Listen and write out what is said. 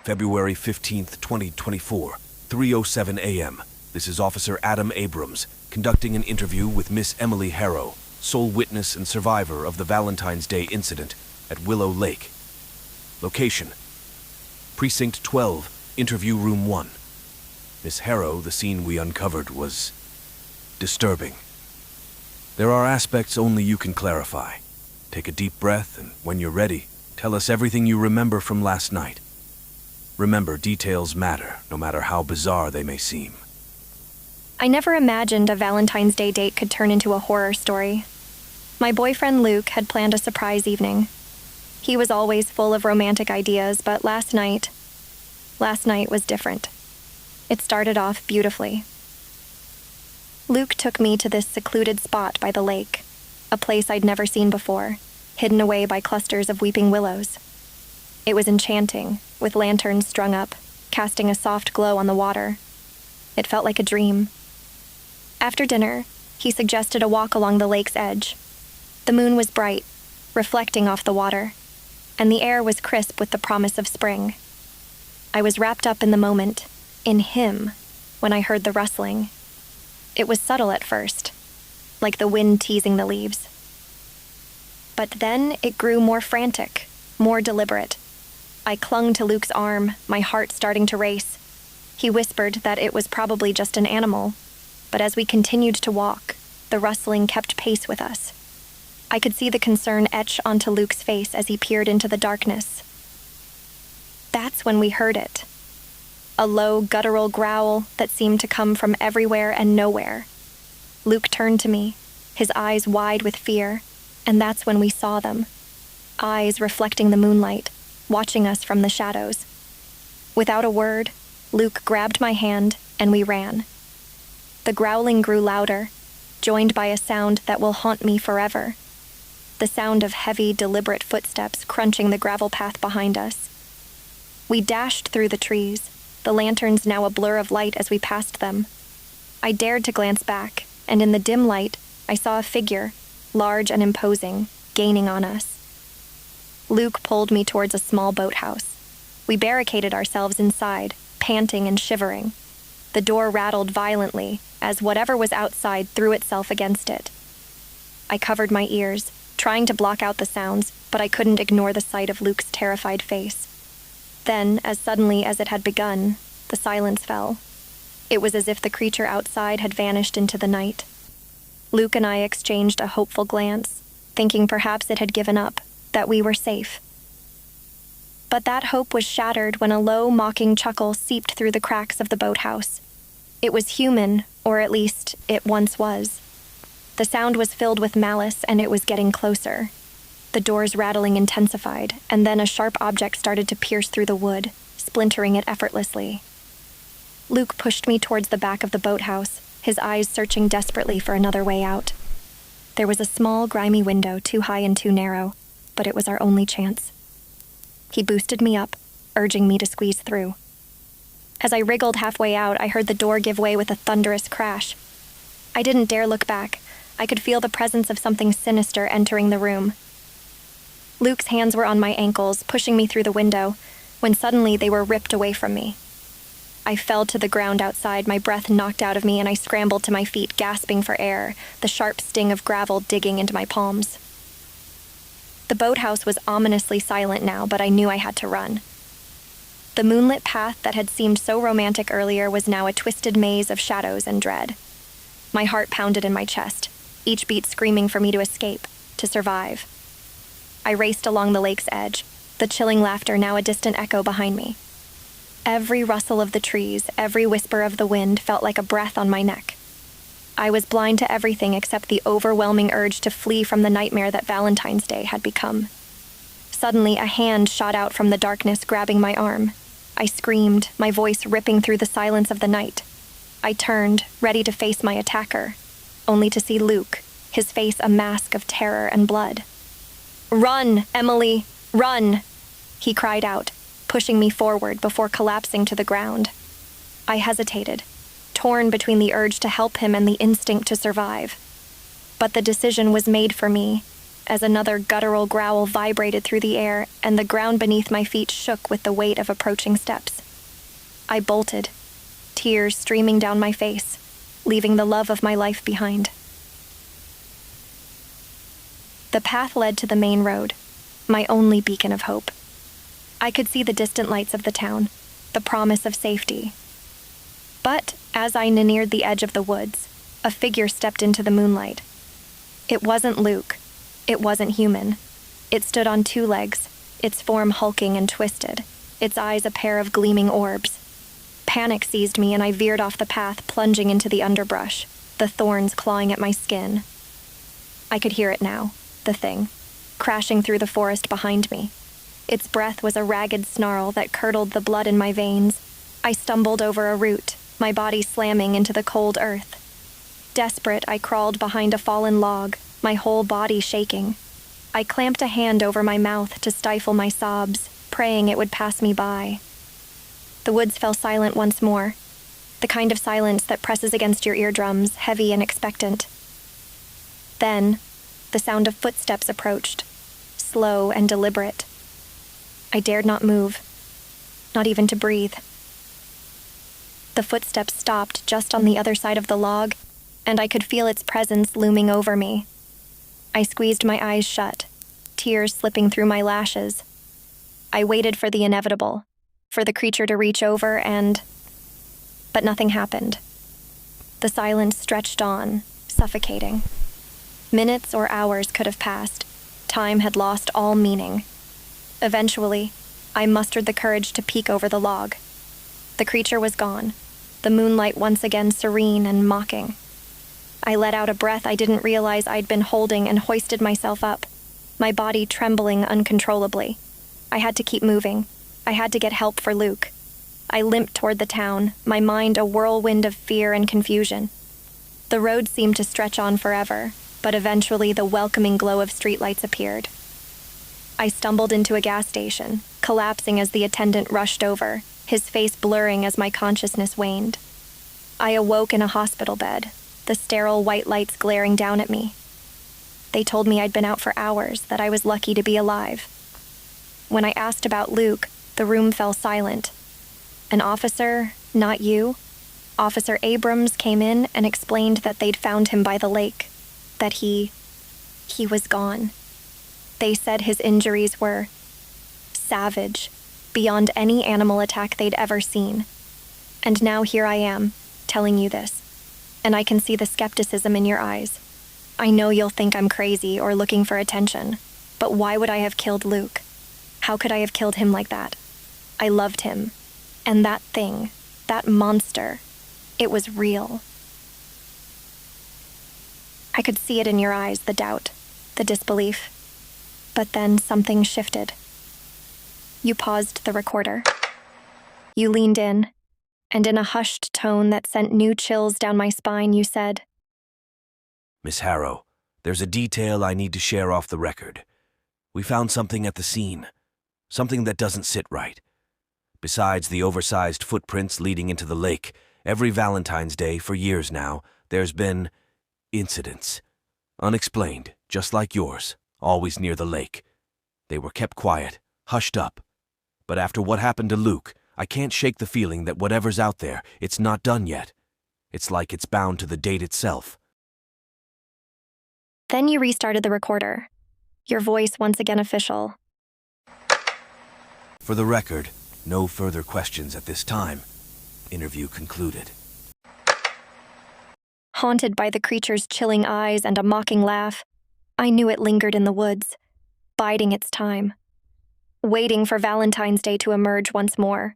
February 15th, 2024, 3:07 a.m. This is Officer Adam Abrams conducting an interview with Miss Emily Harrow, sole witness and survivor of the Valentine's Day incident at Willow Lake. Location: Precinct 12, Interview Room 1. Miss Harrow, the scene we uncovered was disturbing. There are aspects only you can clarify. Take a deep breath, and when you're ready, tell us everything you remember from last night. Remember, details matter, no matter how bizarre they may seem. I never imagined a Valentine's Day date could turn into a horror story. My boyfriend Luke had planned a surprise evening. He was always full of romantic ideas, but last night was different. It started off beautifully. Luke took me to this secluded spot by the lake, a place I'd never seen before, hidden away by clusters of weeping willows. It was enchanting, with lanterns strung up, casting a soft glow on the water. It felt like a dream. After dinner, he suggested a walk along the lake's edge. The moon was bright, reflecting off the water, and the air was crisp with the promise of spring. I was wrapped up in the moment, in him, when I heard the rustling. It was subtle at first, like the wind teasing the leaves. But then it grew more frantic, more deliberate. I clung to Luke's arm, my heart starting to race. He whispered that it was probably just an animal, but as we continued to walk, the rustling kept pace with us. I could see the concern etch onto Luke's face as he peered into the darkness. That's when we heard it. A low, guttural growl that seemed to come from everywhere and nowhere. Luke turned to me, his eyes wide with fear, and that's when we saw them. Eyes reflecting the moonlight, watching us from the shadows. Without a word, Luke grabbed my hand and we ran. The growling grew louder, joined by a sound that will haunt me forever. The sound of heavy, deliberate footsteps crunching the gravel path behind us. We dashed through the trees, the lanterns now a blur of light as we passed them. I dared to glance back, and in the dim light, I saw a figure, large and imposing, gaining on us. Luke pulled me towards a small boathouse. We barricaded ourselves inside, panting and shivering. The door rattled violently as whatever was outside threw itself against it. I covered my ears, trying to block out the sounds, but I couldn't ignore the sight of Luke's terrified face. Then, as suddenly as it had begun, the silence fell. It was as if the creature outside had vanished into the night. Luke and I exchanged a hopeful glance, thinking perhaps it had given up, that we were safe. But that hope was shattered when a low, mocking chuckle seeped through the cracks of the boathouse. It was human, or at least it once was. The sound was filled with malice, and it was getting closer. The door's rattling intensified, and then a sharp object started to pierce through the wood, splintering it effortlessly. Luke pushed me towards the back of the boathouse, his eyes searching desperately for another way out. There was a small, grimy window, too high and too narrow, but it was our only chance. He boosted me up, urging me to squeeze through. As I wriggled halfway out, I heard the door give way with a thunderous crash. I didn't dare look back. I could feel the presence of something sinister entering the room. Luke's hands were on my ankles, pushing me through the window, when suddenly they were ripped away from me. I fell to the ground outside, my breath knocked out of me, and I scrambled to my feet, gasping for air, the sharp sting of gravel digging into my palms. The boathouse was ominously silent now, but I knew I had to run. The moonlit path that had seemed so romantic earlier was now a twisted maze of shadows and dread. My heart pounded in my chest, each beat screaming for me to escape, to survive. I raced along the lake's edge, the chilling laughter now a distant echo behind me. Every rustle of the trees, every whisper of the wind felt like a breath on my neck. I was blind to everything except the overwhelming urge to flee from the nightmare that Valentine's Day had become. Suddenly, a hand shot out from the darkness, grabbing my arm. I screamed, my voice ripping through the silence of the night. I turned, ready to face my attacker, only to see Luke, his face a mask of terror and blood. "Run, Emily, run!" he cried out, pushing me forward before collapsing to the ground. I hesitated, torn between the urge to help him and the instinct to survive. But the decision was made for me. as another guttural growl vibrated through the air and the ground beneath my feet shook with the weight of approaching steps. I bolted, tears streaming down my face, leaving the love of my life behind. The path led to the main road, my only beacon of hope. I could see the distant lights of the town, the promise of safety. But as I neared the edge of the woods, a figure stepped into the moonlight. It wasn't Luke. It wasn't human. It stood on two legs, its form hulking and twisted, its eyes a pair of gleaming orbs. Panic seized me and I veered off the path, plunging into the underbrush, the thorns clawing at my skin. I could hear it now, the thing, crashing through the forest behind me. Its breath was a ragged snarl that curdled the blood in my veins. I stumbled over a root, my body slamming into the cold earth. Desperate, I crawled behind a fallen log, my whole body shaking. I clamped a hand over my mouth to stifle my sobs, praying it would pass me by. The woods fell silent once more, the kind of silence that presses against your eardrums, heavy and expectant. Then, the sound of footsteps approached, slow and deliberate. I dared not move, not even to breathe. The footsteps stopped just on the other side of the log, and I could feel its presence looming over me. I squeezed my eyes shut, tears slipping through my lashes. I waited for the inevitable, for the creature to reach over but nothing happened. The silence stretched on, suffocating. Minutes or hours could have passed. Time had lost all meaning. Eventually, I mustered the courage to peek over the log. The creature was gone, the moonlight once again serene and mocking. I let out a breath I didn't realize I'd been holding and hoisted myself up, my body trembling uncontrollably. I had to keep moving. I had to get help for Luke. I limped toward the town, my mind a whirlwind of fear and confusion. The road seemed to stretch on forever, but eventually the welcoming glow of streetlights appeared. I stumbled into a gas station, collapsing as the attendant rushed over, his face blurring as my consciousness waned. I awoke in a hospital bed, the sterile white lights glaring down at me. They told me I'd been out for hours, that I was lucky to be alive. When I asked about Luke, the room fell silent. An officer, not you, Officer Abrams, came in and explained that they'd found him by the lake, that he was gone. They said his injuries were savage, beyond any animal attack they'd ever seen. And now here I am, telling you this. And I can see the skepticism in your eyes. I know you'll think I'm crazy or looking for attention, but why would I have killed Luke? How could I have killed him like that? I loved him. And that thing, that monster, it was real. I could see it in your eyes, the doubt, the disbelief. But then something shifted. You paused the recorder. You leaned in, and in a hushed tone that sent new chills down my spine, you said, Miss Harrow, there's a detail I need to share off the record. We found something at the scene. Something that doesn't sit right. Besides the oversized footprints leading into the lake, every Valentine's Day for years now, there's been incidents. Unexplained, just like yours, always near the lake. They were kept quiet, hushed up. But after what happened to Luke, I can't shake the feeling that whatever's out there, it's not done yet. It's like it's bound to the date itself. Then you restarted the recorder, your voice once again official. For the record, no further questions at this time. Interview concluded. Haunted by the creature's chilling eyes and a mocking laugh, I knew it lingered in the woods, biding its time, waiting for Valentine's Day to emerge once more.